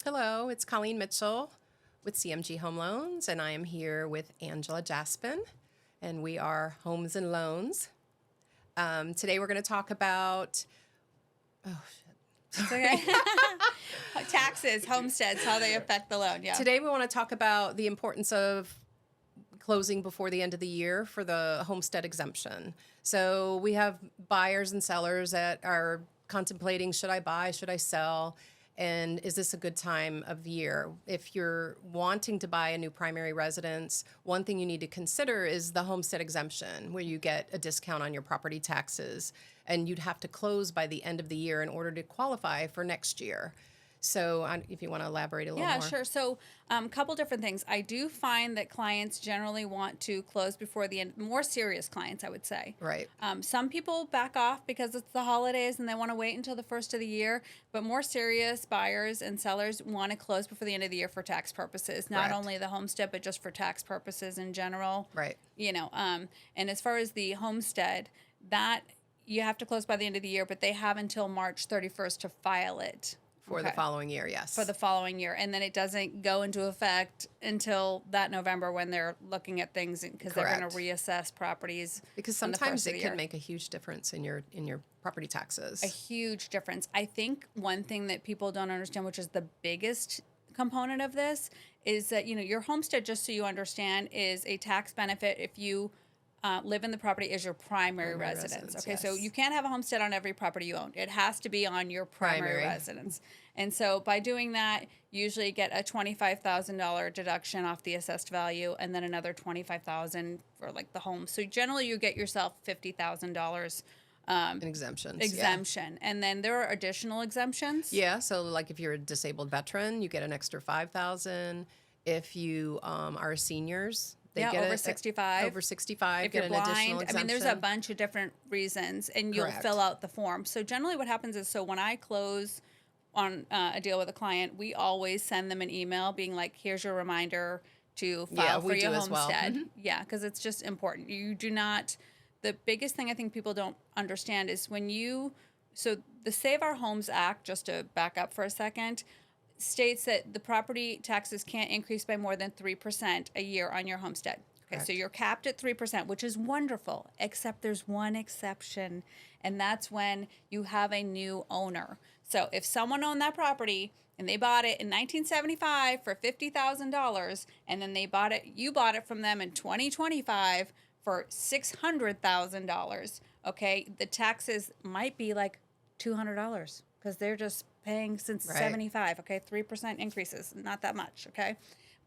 Hello, it's Colleen Mitchell with CMG Home Loans, and I am here with Angela Jaspin, and we are Homes and Loans. Today we're going to talk about, It's okay. Taxes, homesteads, how they affect the loan. Yeah. Today we want to talk about the importance of closing before the end of the year for the homestead exemption. So we have buyers and sellers that are contemplating, should I buy, should I sell? And is this a good time of year? If you're wanting to buy a new primary residence, one thing you need to consider is the homestead exemption, where you get a discount on your property taxes. And you'd have to close by the end of the year in order to qualify for next year. So if you want to elaborate a little more. Yeah, sure. So a couple different things. I do find that clients generally want to close before the end, more serious clients, I would say. Right. Some people back off because it's the holidays and they want to wait until the first of the year, but more serious buyers and sellers want to close before the end of the year for tax purposes, not only the homestead, but just for tax purposes in general. Right. You know, and as far as the homestead, that you have to close by the end of the year, but they have until March 31st to file it. For the following year, yes. For the following year. And then it doesn't go into effect until that November when they're looking at things because they're going to reassess properties. Because sometimes it can make a huge difference in your property taxes. A huge difference. I think one thing that people don't understand, which is the biggest component of this, is that, your homestead, just so you understand, is a tax benefit if you live in the property as your primary residence. Okay, yes. So you can't have a homestead on every property you own. It has to be on your primary residence. And so by doing that, you usually get a $25,000 deduction off the assessed value, and then another $25,000 for like the home. So generally, you get yourself $50,000 exemption. Yeah. And then there are additional exemptions. Yeah. So like if you're a disabled veteran, you get an extra $5,000. If you are seniors. They get over 65. Over 65, if get you're an blind, additional exemption. I mean, there's a bunch of different reasons, and you'll fill out the form. So generally what happens is, so when I close on a deal with a client, we always send them an email being like, here's your reminder to file for your homestead. Well. Mm-hmm. Yeah, because it's just important. You do not, the biggest thing I think people don't understand is so the Save Our Homes Act, just to back up for a second, states that the property taxes can't increase by more than 3% a year on your homestead. Okay, so you're capped at 3%, which is wonderful, except there's one exception, and that's when you have a new owner. So if someone owned that property and they bought it in 1975 for $50,000, and then you bought it from them in 2025 for $600,000, okay, the taxes might be like $200 because they're just paying since 75, okay? 3% increases, not that much, okay?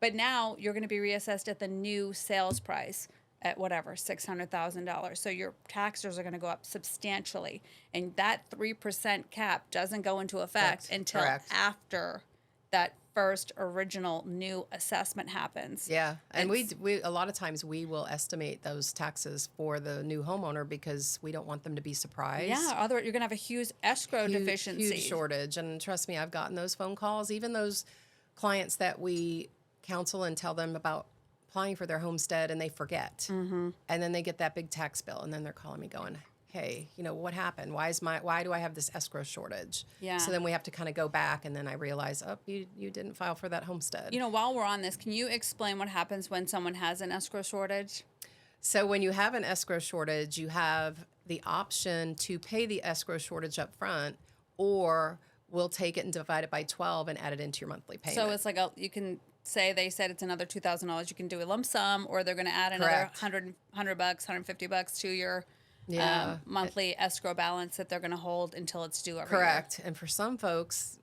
But now you're going to be reassessed at the new sales price at whatever, $600,000. So your taxes are going to go up substantially. And that 3% cap doesn't go into effect until after that first original new assessment happens. Yeah, and we a lot of times we will estimate those taxes for the new homeowner because we don't want them to be surprised. Yeah, otherwise you're going to have a huge escrow deficiency. Huge shortage, and trust me, I've gotten those phone calls. Even those clients that we counsel and tell them about applying for their homestead and they forget. Mm-hmm. And then they get that big tax bill, and then they're calling me going, hey, what happened? Why do I have this escrow shortage? Yeah. So then we have to kind of go back, and then I realize, you didn't file for that homestead. While we're on this, can you explain what happens when someone has an escrow shortage? So when you have an escrow shortage, you have the option to pay the escrow shortage up front, or we'll take it and divide it by 12 and add it into your monthly payment. So it's like you can say they said it's another $2,000. You can do a lump sum, or they're going to add another $100, $150 to your monthly escrow balance that they're going to hold until it's due every year. And for some folks,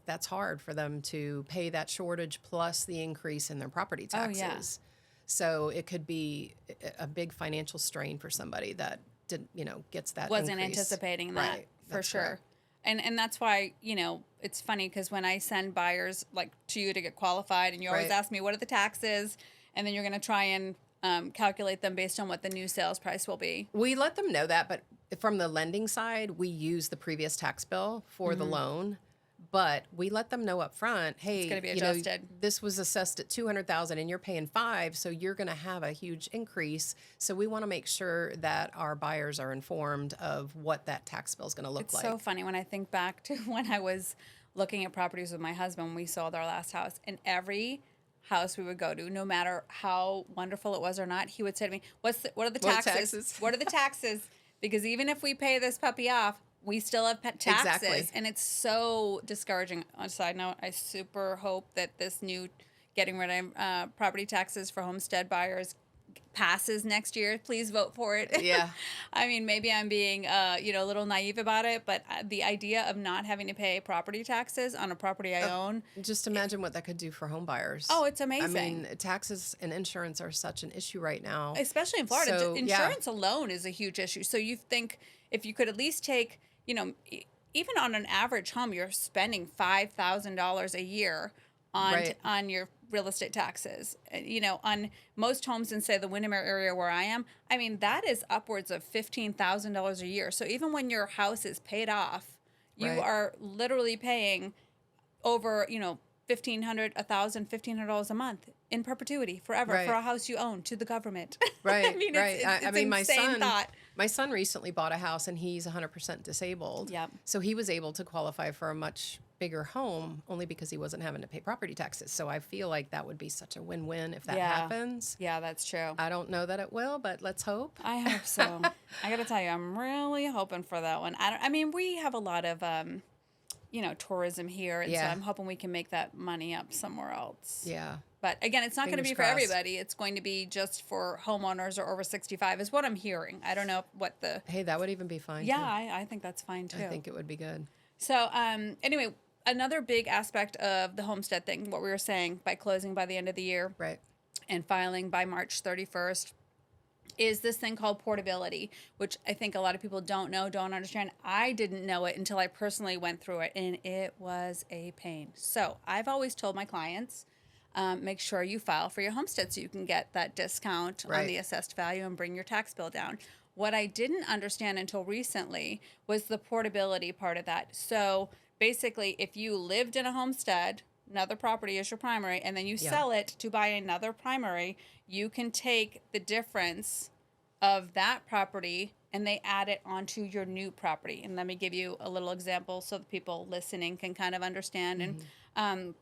that's hard for them to pay that shortage plus the increase in their property taxes. Oh, yeah. So it could be a big financial strain for somebody that gets that wasn't increase. Anticipating that, for sure. Correct. And that's why, it's funny because when I send buyers like to you to get qualified, and you always ask me, what are the taxes? And then you're going to try and calculate them based on what the new sales price will be. We let them know that, but from the lending side, we use the previous tax bill for the loan. But we let them know up front, hey, it's going to be adjusted. This was assessed at $200,000 and you're paying $5,000, so you're going to have a huge increase. So we want to make sure that our buyers are informed of what that tax bill is going to look like. It's so funny when I think back to when I was looking at properties with my husband when we sold our last house, and every house we would go to, no matter how wonderful it was or not, he would say to me, what are the taxes? What are the taxes? Because even if we pay this puppy off, we still have taxes. Exactly. And it's so discouraging. On a side note, I super hope that this new getting rid of property taxes for homestead buyers passes next year. Please vote for it. Yeah. I mean, maybe I'm being, a little naive about it, but the idea of not having to pay property taxes on a property I own. Just imagine what that could do for home buyers. Oh, it's amazing. I mean, taxes and insurance are such an issue right now. Especially in Florida. So, Insurance alone is a huge issue. So you think if you could at least take, even on an average home, you're spending $5,000 a year on your real estate taxes. On most homes in, say, the Windermere area where I am, I mean, that is upwards of $15,000 a year. So even when your house is paid off, you are literally paying over, $1,500, $1,000, $1,500 a month in perpetuity forever for a house you own to the government. Right. I mean, it's my son recently bought a house and he's 100% disabled. Yep. So he was able to qualify for a much bigger home only because he wasn't having to pay property taxes. So I feel like that would be such a win-win if that happens. Yeah, that's true. I don't know that it will, but let's hope. I hope so. I got to tell you, I'm really hoping for that one. We have a lot of, tourism here, and so I'm hoping we can make that money up somewhere else. Yeah. But again, it's not going to be Fingers crossed. for everybody. It's going to be just for homeowners or over 65 is what I'm hearing. I don't know what the... Hey, that would even be fine. Yeah, too. I think that's fine too. I think it would be good. So anyway, another big aspect of the homestead thing, what we were saying, by closing by the end of the year and filing by March 31st, is this thing called portability, which I think a lot of people don't know, don't understand. I didn't know it until I personally went through it, and it was a pain. So I've always told my clients, make sure you file for your homestead so you can get that discount on the assessed value and bring your tax bill down. What I didn't understand until recently was the portability part of that. So basically, if you lived in a homestead, another property is your primary, and then you sell it to buy another primary, you can take the difference of that property and they add it onto your new property. And let me give you a little example so the people listening can kind of understand. And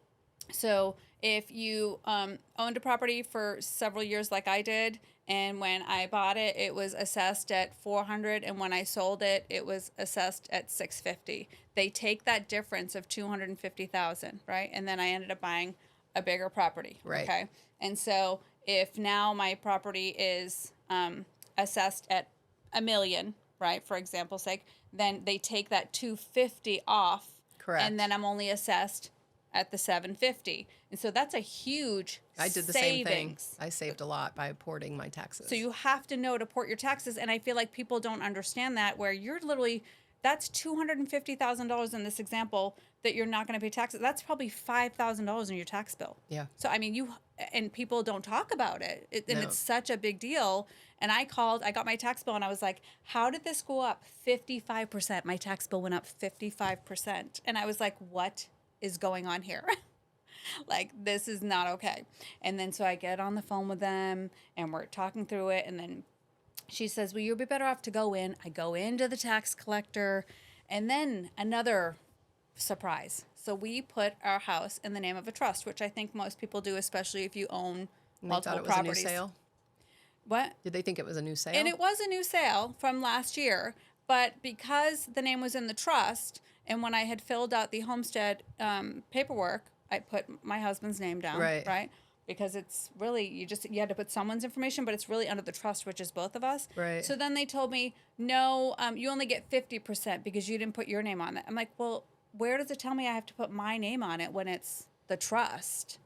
so if you owned a property for several years like I did, and when I bought it, it was assessed at $400, and when I sold it, it was assessed at $650. They take that difference of $250,000, right? And then I ended up buying a bigger property, okay? And so if now my property is assessed at $1 million, right, for example's sake, then they take that $250 off, and then I'm only assessed at the $750, and so that's a huge I did the same thing. I saved a lot by porting my taxes. So you have to know to port your taxes, and I feel like people don't understand that, where you're literally, that's $250,000 in this example that you're not going to pay taxes. That's probably $5,000 in your tax bill. Yeah. So I mean, and people don't talk about it, and it's such a big deal. And I got my tax bill, and I was like, how did this go up 55%? My tax bill went up 55%, and I was like, what is going on here? Like, this is not okay. And then so I get on the phone with them and we're talking through it, and then she says, well, you'll be better off to go in. I go into the tax collector, and then another surprise. So we put our house in the name of a trust, which I think most people do, especially if you own multiple properties. They thought it was a new sale? What? Did they think it was a new sale? And it was a new sale from last year, but because the name was in the trust, and when I had filled out the homestead paperwork, I put my husband's name down, right? Because it's really, you had to put someone's information, but it's really under the trust, which is both of us. Right. So then they told me, no, you only get 50% because you didn't put your name on it. I'm like, well, where does it tell me I have to put my name on it when it's the trust?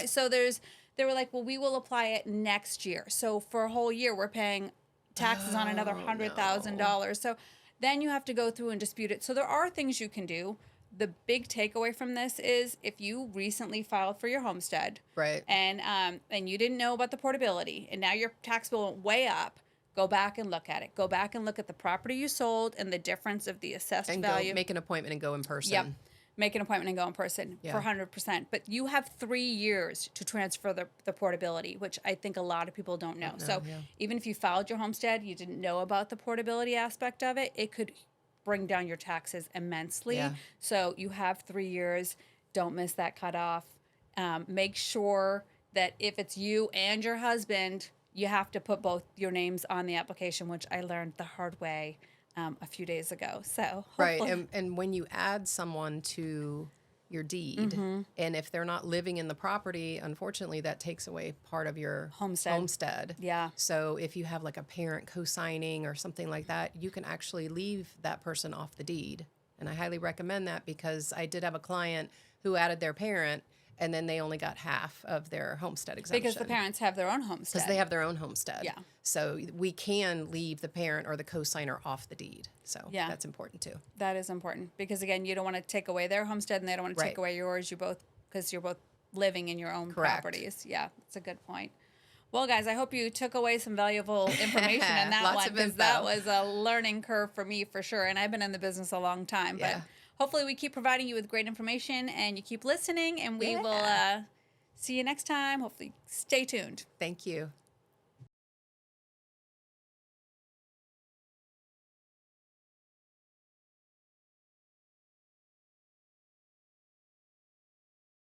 So they were like, well, we will apply it next year. So for a whole year, we're paying taxes on another $100,000. So then you have to go through and dispute it. So there are things you can do. The big takeaway from this is if you recently filed for your homestead, and you didn't know about the portability, and now your tax bill went way up, go back and look at it. Go back and look at the property you sold and the difference of the assessed value. Go make an appointment and go in person. Yep. Make an appointment and go in person for 100%. But you have 3 years to transfer the portability, which I think a lot of people don't know. So even if you filed your homestead, you didn't know about the portability aspect of it, it could bring down your taxes immensely. Yeah. So you have 3 years. Don't miss that cutoff. Make sure that if it's you and your husband, you have to put both your names on the application, which I learned the hard way a few days ago. So Right. hopefully, And when you add someone to your deed, Mm-hmm. and if they're not living in the property, unfortunately, that takes away part of your Homestead. Yeah. So if you have like a parent co-signing or something like that, you can actually leave that person off the deed. And I highly recommend that, because I did have a client who added their parent, and then they only got half of their homestead exemption. Because the parents have their own homestead. Because they have their own homestead. Yeah. So we can leave the parent or the co-signer off the deed. So Yeah. that's important too. That is important because, again, you don't want to take away their homestead and they don't want to take Right. away yours. Because you're both living in your own Correct. properties. Yeah, that's a good point. Well, guys, I hope you took away some valuable information in that Lots one, of because info. that was a learning curve for me for sure. And I've been in the business a long time. Yeah. But hopefully we keep providing you with great information and you keep listening, and we will see you next time. Hopefully stay tuned. Thank you.